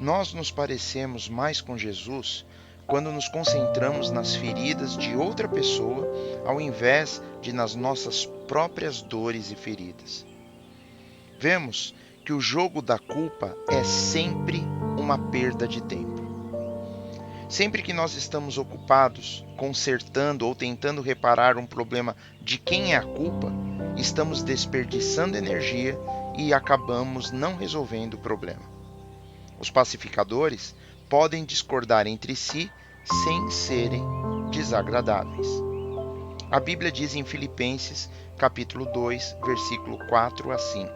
Nós nos parecemos mais com Jesus quando nos concentramos nas feridas de outra pessoa, ao invés de nas nossas próprias dores e feridas. Vemos que o jogo da culpa é sempre uma perda de tempo. Sempre que nós estamos ocupados, consertando ou tentando reparar um problema de quem é a culpa, estamos desperdiçando energia e acabamos não resolvendo o problema. Os pacificadores podem discordar entre si sem serem desagradáveis. A Bíblia diz em Filipenses, capítulo 2, versículo 4 a 5.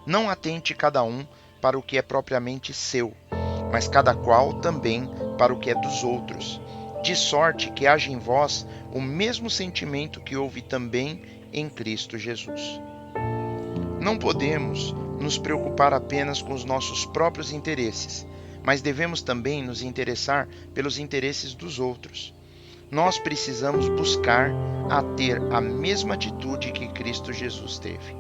Não atente cada um para o que é propriamente seu, mas cada qual também para o que é dos outros, de sorte que haja em vós o mesmo sentimento que houve também em Cristo Jesus. Não podemos nos preocupar apenas com os nossos próprios interesses, mas devemos também nos interessar pelos interesses dos outros. Nós precisamos buscar a ter a mesma atitude que Cristo Jesus teve.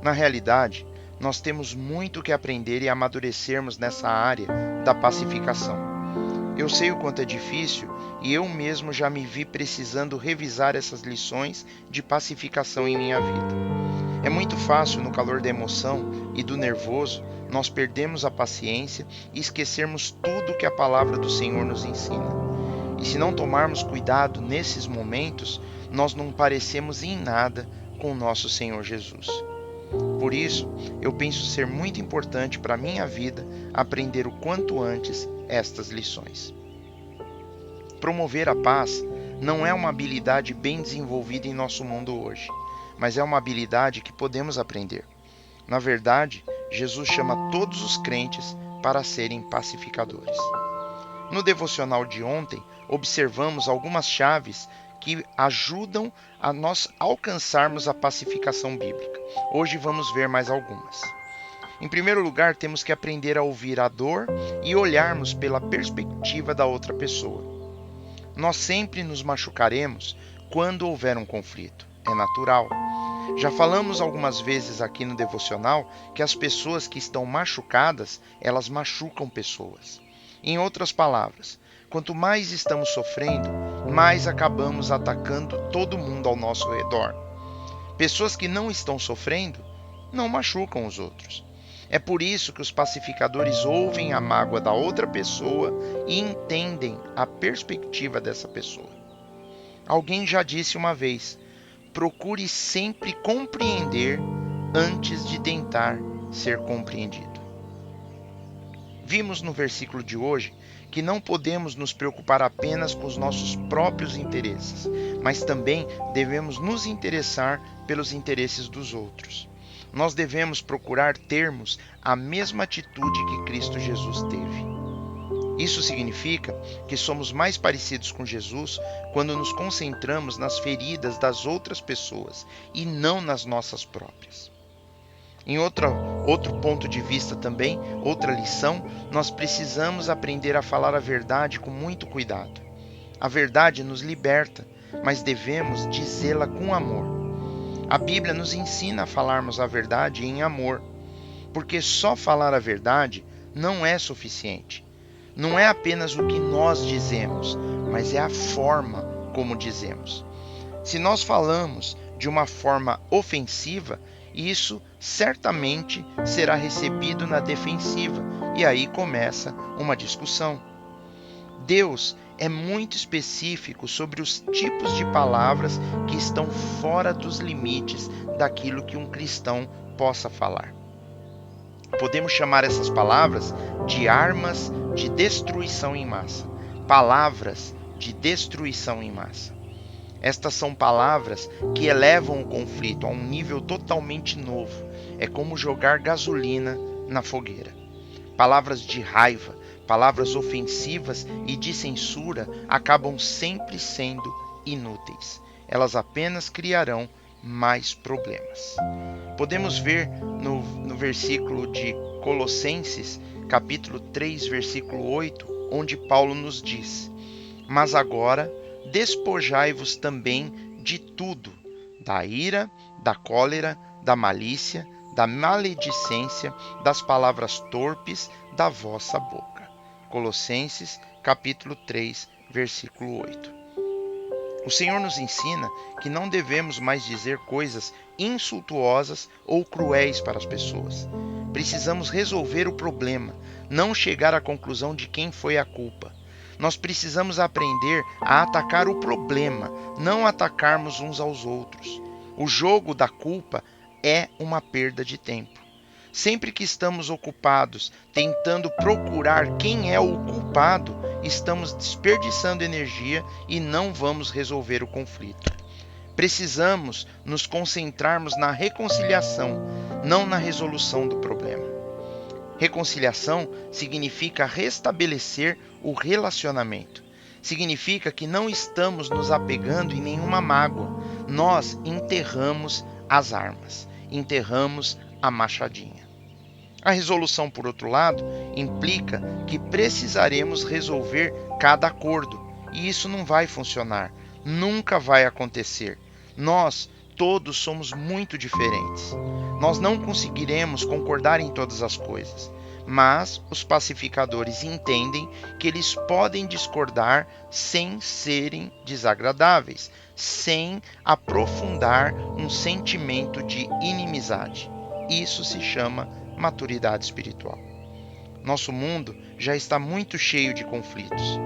Na realidade, nós temos muito que aprender e amadurecermos nessa área da pacificação. Eu sei o quanto é difícil e eu mesmo já me vi precisando revisar essas lições de pacificação em minha vida. É muito fácil, no calor da emoção e do nervoso, nós perdermos a paciência e esquecermos tudo que a palavra do Senhor nos ensina. E se não tomarmos cuidado nesses momentos, nós não parecemos em nada com o nosso Senhor Jesus. Por isso, eu penso ser muito importante para a minha vida aprender o quanto antes estas lições. Promover a paz não é uma habilidade bem desenvolvida em nosso mundo hoje, mas é uma habilidade que podemos aprender. Na verdade, Jesus chama todos os crentes para serem pacificadores. No devocional de ontem, observamos algumas chaves que ajudam a nós alcançarmos a pacificação bíblica. Hoje vamos ver mais algumas. Em primeiro lugar, temos que aprender a ouvir a dor e olharmos pela perspectiva da outra pessoa. Nós sempre nos machucaremos quando houver um conflito. É natural. Já falamos algumas vezes aqui no devocional que as pessoas que estão machucadas, elas machucam pessoas. Em outras palavras, quanto mais estamos sofrendo, mais acabamos atacando todo mundo ao nosso redor. Pessoas que não estão sofrendo, não machucam os outros. É por isso que os pacificadores ouvem a mágoa da outra pessoa e entendem a perspectiva dessa pessoa. Alguém já disse uma vez: procure sempre compreender antes de tentar ser compreendido. Vimos no versículo de hoje que não podemos nos preocupar apenas com os nossos próprios interesses, mas também devemos nos interessar pelos interesses dos outros. Nós devemos procurar termos a mesma atitude que Cristo Jesus teve. Isso significa que somos mais parecidos com Jesus quando nos concentramos nas feridas das outras pessoas e não nas nossas próprias. Em outro ponto de vista também, outra lição, nós precisamos aprender a falar a verdade com muito cuidado. A verdade nos liberta, mas devemos dizê-la com amor. A Bíblia nos ensina a falarmos a verdade em amor, porque só falar a verdade não é suficiente. Não é apenas o que nós dizemos, mas é a forma como dizemos. Se nós falamos de uma forma ofensiva, isso certamente será recebido na defensiva, e aí começa uma discussão. Deus é muito específico sobre os tipos de palavras que estão fora dos limites daquilo que um cristão possa falar. Podemos chamar essas palavras de armas de destruição em massa. Palavras de destruição em massa. Estas são palavras que elevam o conflito a um nível totalmente novo. É como jogar gasolina na fogueira. Palavras de raiva, palavras ofensivas e de censura acabam sempre sendo inúteis. Elas apenas criarão mais problemas. Podemos ver no versículo de Colossenses, capítulo 3, versículo 8, onde Paulo nos diz: mas agora despojai-vos também de tudo, da ira, da cólera, da malícia, da maledicência das palavras torpes da vossa boca. Colossenses, capítulo 3, versículo 8. O Senhor nos ensina que não devemos mais dizer coisas insultuosas ou cruéis para as pessoas. Precisamos resolver o problema, não chegar à conclusão de quem foi a culpa. Nós precisamos aprender a atacar o problema, não atacarmos uns aos outros. O jogo da culpa é uma perda de tempo. Sempre que estamos ocupados tentando procurar quem é o culpado, estamos desperdiçando energia e não vamos resolver o conflito. Precisamos nos concentrarmos na reconciliação, não na resolução do problema. Reconciliação significa restabelecer o relacionamento. Significa que não estamos nos apegando em nenhuma mágoa. Nós enterramos as armas, enterramos a machadinha. A resolução, por outro lado, implica que precisaremos resolver cada acordo, e isso não vai funcionar, nunca vai acontecer. Nós todos somos muito diferentes. Nós não conseguiremos concordar em todas as coisas, mas os pacificadores entendem que eles podem discordar sem serem desagradáveis, sem aprofundar um sentimento de inimizade. Isso se chama maturidade espiritual. Nosso mundo já está muito cheio de conflitos.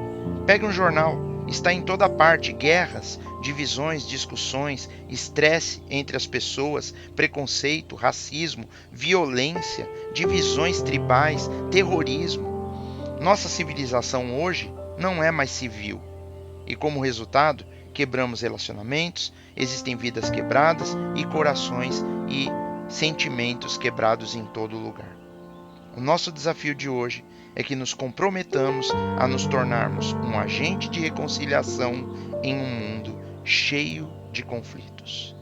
Pegue um jornal, está em toda parte guerras, divisões, discussões, estresse entre as pessoas, preconceito, racismo, violência, divisões tribais, terrorismo. Nossa civilização hoje não é mais civil. E como resultado, quebramos relacionamentos, existem vidas quebradas e corações e sentimentos quebrados em todo lugar. O nosso desafio de hoje é que nos comprometamos a nos tornarmos um agente de reconciliação em um mundo cheio de conflitos.